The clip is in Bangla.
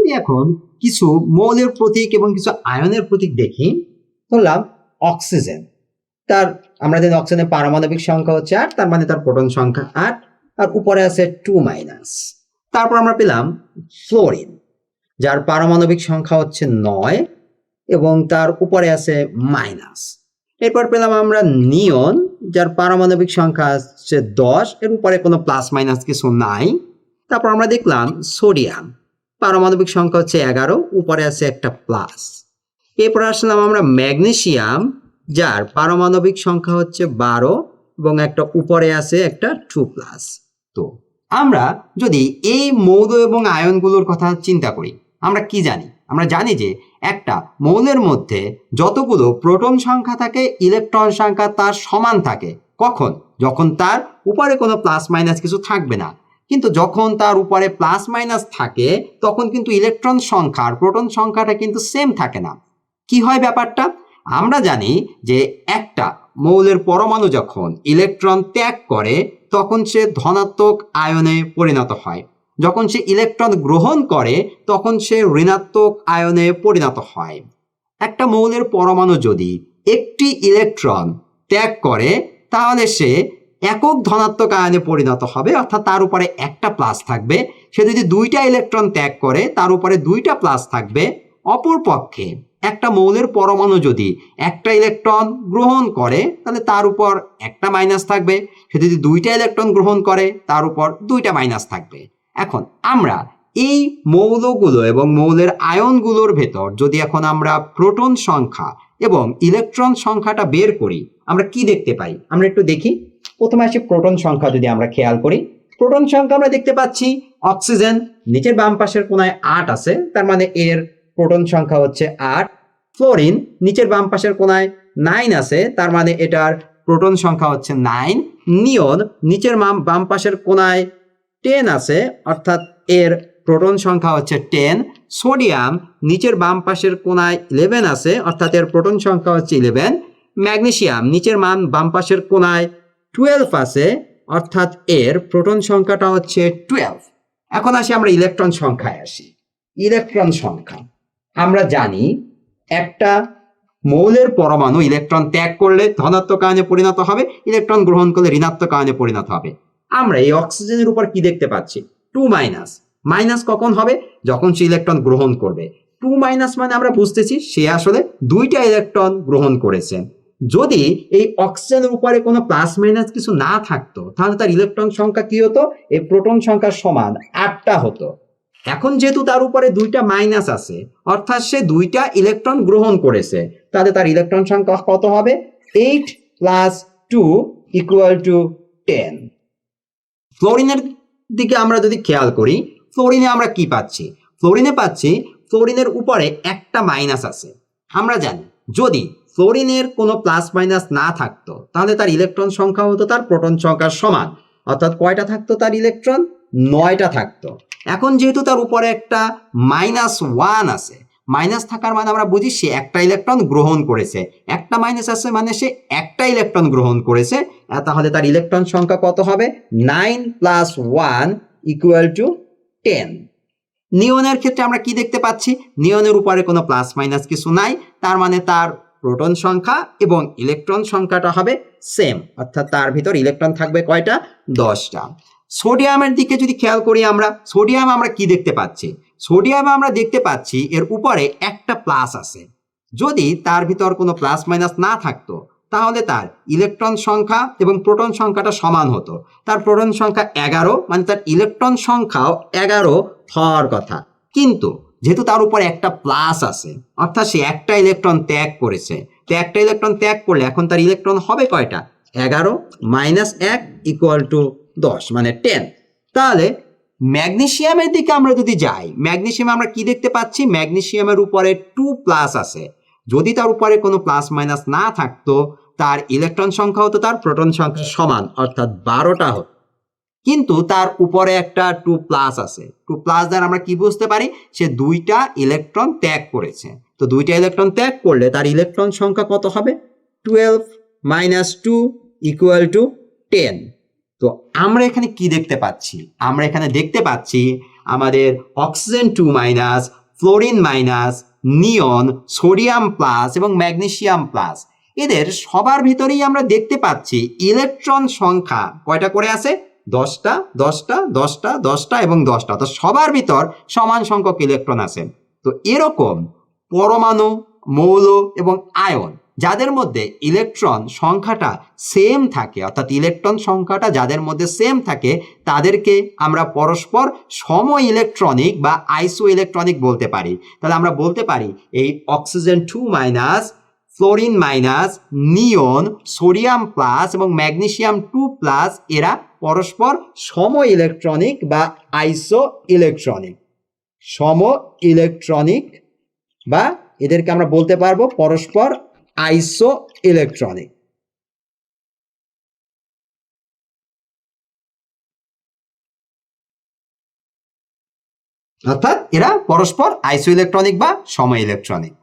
যদি এখন কিছু মৌলের প্রতীক এবং কিছু আয়নের প্রতীক দেখি, ধরলাম অক্সিজেন, তার আমরা জানি অক্সিজেনের পারমাণবিক সংখ্যা হচ্ছে 8, তার মানে তার প্রোটন সংখ্যা 8, আর উপরে আছে 2-। তারপর আমরা পেলাম ফ্লোরিন, যার পারমাণবিক সংখ্যা হচ্ছে 9 এবং তার উপরে আছে মাইনাস। এরপর পেলাম আমরা নিয়ন, যার পারমাণবিক সংখ্যা হচ্ছে 10, এর উপরে কোনো প্লাস মাইনাস কিছু নাই। তারপর আমরা দেখলাম সোডিয়াম, পারমাণবিক সংখ্যা হচ্ছে 11, উপরে আছে একটা প্লাস। এরপর আসলাম আমরা ম্যাগনেসিয়াম, যার পারমাণবিক সংখ্যা হচ্ছে 12 এবং একটা উপরে আছে একটা 2+। তো আমরা যদি এই মৌল এবং আয়নগুলোর কথা চিন্তা করি, আমরা কি জানি? আমরা জানি যে একটা মৌলের মধ্যে যতগুলো প্রোটন সংখ্যা থাকে, ইলেকট্রন সংখ্যা তার সমান থাকে। কখন? যখন তার উপরে কোনো প্লাস মাইনাস কিছু থাকবে না। কিন্তু যখন তার উপরে প্লাস মাইনাস থাকে তখন কিন্তু ইলেকট্রন সংখ্যা আর প্রোটন সংখ্যাটা কিন্তু সেম থাকে না। কি হয় ব্যাপারটা? আমরা জানি যে একটা মৌলের পরমাণু যখন ইলেকট্রন ত্যাগ করে তখন সে ধনাত্মক আয়নে পরিণত হয়, যখন সে ইলেকট্রন গ্রহণ করে তখন সে ঋণাত্মক আয়নে পরিণত হয়। একটা মৌলের পরমাণু যদি একটি ইলেকট্রন ত্যাগ করে তাহলে সে একক ধনাত্মক আয়নে পরিণত হবে, অর্থাৎ তার উপরে একটা প্লাস থাকবে। সে যদি 2টা ইলেকট্রন ত্যাগ করে তার উপরে 2টা প্লাস থাকবে। অপরপক্ষে একটা মৌলের পরমাণু যদি একটা ইলেকট্রন গ্রহণ করে তাহলে তার উপর একটা মাইনাস থাকবে। সে যদি 2টা ইলেকট্রন গ্রহণ করে তার উপর 2টা মাইনাস থাকবে। এখন আমরা এই মৌলগুলো এবং মৌলের আয়নগুলোর ভেতর যদি এখন আমরা প্রোটন সংখ্যা এবং ইলেকট্রন সংখ্যাটা বের করি, আমরা কি দেখতে পাই? আমরা একটু দেখি। প্রথমে আসি প্রোটন সংখ্যা। যদি আমরা খেয়াল করি, প্রোটন সংখ্যা আমরা দেখতে পাচ্ছি অক্সিজেন নিচের বাম পাশের কোনায় 8 আছে, তার মানে এর প্রোটন সংখ্যা হচ্ছে 8। ফ্লোরিন নিচের বাম পাশের কোনায় 9 আছে, তার মানে এটার প্রোটন সংখ্যা হচ্ছে 9। নিয়ন নিচের বাম পাশের কোনায় 10 আছে, অর্থাৎ এর প্রোটন সংখ্যা হচ্ছে 10। সোডিয়াম নিচের বাম পাশের কোনায় 11 আছে, অর্থাৎ এর প্রোটন সংখ্যা হচ্ছে 11। ম্যাগনেসিয়াম নিচের বাম পাশের কোনায় 12 আছে, অর্থাৎ এর প্রোটন সংখ্যাটা হচ্ছে 12। এখন আসি আমরা ইলেকট্রন সংখ্যায় আসি। ইলেকট্রন সংখ্যা আমরা জানি একটা মৌলের পরমাণু ইলেকট্রন ত্যাগ করলে ধনাত্মক আয়নে পরিণত হবে, ইলেকট্রন গ্রহণ করলে ঋণাত্মক আয়নে পরিণত হবে। আমরা এই অক্সিজেনের উপর কি দেখতে পাচ্ছি? 2-। মাইনাস কখন হবে? যখন সে ইলেকট্রন গ্রহণ করবে। 2- মানে আমরা বুঝতেছি সে আসলে 2টা ইলেকট্রন গ্রহণ করেছে। যদি এই অক্সিজেনের উপরে কোনো প্লাস মাইনাস কিছু না থাকতো তাহলে তার ইলেকট্রন সংখ্যা কি হতো? এই প্রোটন সংখ্যার সমান 8টা হতো। এখন যেহেতু তার উপরে 2টা মাইনাস আছে, অর্থাৎ সে 2টা ইলেকট্রন গ্রহণ করেছে, তাহলে তার ইলেকট্রন সংখ্যা কত হবে? 8 + 2 = 10। ফ্লোরিনের দিকে আমরা যদি খেয়াল করি, ফ্লোরিনে আমরা কি পাচ্ছি? ফ্লোরিনের উপরে একটা মাইনাস আছে। আমরা জানি যদি ফ্লোরিনের কোনো প্লাস মাইনাস না থাকতো তাহলে তার ইলেকট্রন সংখ্যা হতো তার প্রোটন সংখ্যার সমান, অর্থাৎ কয়টা থাকতো তার ইলেকট্রন? 9টা থাকতো। এখন যেহেতু তার উপরে একটা -1 আছে, মাইনাস থাকার মানে আমরা বুঝি সে একটা ইলেকট্রন গ্রহণ করেছে। একটা মাইনাস আছে মানে সে একটা ইলেকট্রন গ্রহণ করেছে, তাহলে তার ইলেকট্রন সংখ্যা কত হবে? 9 + 1 = 10। নিয়নের ক্ষেত্রে আমরা কি দেখতে পাচ্ছি? নিয়নের উপরে কোনো প্লাস মাইনাস কিছু নাই, তার মানে তার প্রোটন সংখ্যা এবং ইলেকট্রন সংখ্যাটা হবে সেম, অর্থাৎ তার ভিতর ইলেকট্রন থাকবে কয়টা? 10টা। সোডিয়ামের দিকে যদি খেয়াল করি, সোডিয়াম আমরা কি দেখতে পাচ্ছি? সোডিয়ামে আমরা দেখতে পাচ্ছি এর উপরে একটা প্লাস আছে। যদি তার ভিতর কোনো প্লাস মাইনাস না থাকতো তাহলে তার ইলেকট্রন সংখ্যা এবং প্রোটন সংখ্যাটা সমান হতো। তার প্রোটন সংখ্যা 11, মানে তার ইলেকট্রন সংখ্যাও 11 হওয়ার কথা। কিন্তু যেহেতু তার উপর একটা প্লাস আছে, অর্থাৎ সে একটা ইলেকট্রন ত্যাগ করেছে, তো একটা ইলেকট্রন ত্যাগ করলে এখন তার ইলেকট্রন হবে কয়টা? 11 - 1 = 10, মানে 10। তাহলে ম্যাগনেসিয়ামের দিকে আমরা যদি যাই, ম্যাগনেসিয়ামে আমরা কি দেখতে পাচ্ছি? ম্যাগনেসিয়ামের উপরে 2+ আছে। যদি তার উপরে কোনো প্লাস মাইনাস না থাকতো তার ইলেকট্রন সংখ্যা হতো তার প্রোটন সংখ্যার সমান, অর্থাৎ 12টা হতো। কিন্তু তার উপরে একটা 2+ আছে। 2+ দ্বারা আমরা কি বুঝতে পারি? সে 2টা ইলেকট্রন ত্যাগ করেছে। তো 2টা ইলেকট্রন ত্যাগ করলে তার ইলেকট্রন সংখ্যা কত হবে? 12 - 2 = 10। তো আমরা এখানে কি দেখতে পাচ্ছি? আমরা এখানে দেখতে পাচ্ছি আমাদের অক্সিজেন 2-, ফ্লোরিন মাইনাস, নিয়ন, সোডিয়াম প্লাস এবং ম্যাগনেসিয়াম প্লাস, এদের সবার ভিতরেই আমরা দেখতে পাচ্ছি ইলেকট্রন সংখ্যা কয়টা করে আছে? 10টা 10টা 10টা 10টা এবং 10টা। তো সবার ভিতর সমান সংখ্যক ইলেকট্রন আছে। তো এরকম পরমাণু, মৌল এবং আয়ন যাদের মধ্যে ইলেকট্রন সংখ্যাটা সেম থাকে, অর্থাৎ ইলেকট্রন সংখ্যাটা যাদের মধ্যে সেম থাকে, তাদেরকে আমরা পরস্পর সম ইলেকট্রনিক বা আইসো ইলেকট্রনিক বলতে পারি। তাহলে আমরা বলতে পারি এই অক্সিজেন 2-, ফ্লোরিন মাইনাস, নিয়ন, সোডিয়াম প্লাস এবং ম্যাগনেসিয়াম 2+, এরা পরস্পর সম ইলেকট্রনিক বা আইসো ইলেকট্রনিক। সম ইলেকট্রনিক বা এদেরকে আমরা বলতে পারবো পরস্পর আইসো ইলেকট্রনিক। অর্থাৎ এরা পরস্পর আইসো ইলেকট্রনিক বা সম ইলেকট্রনিক।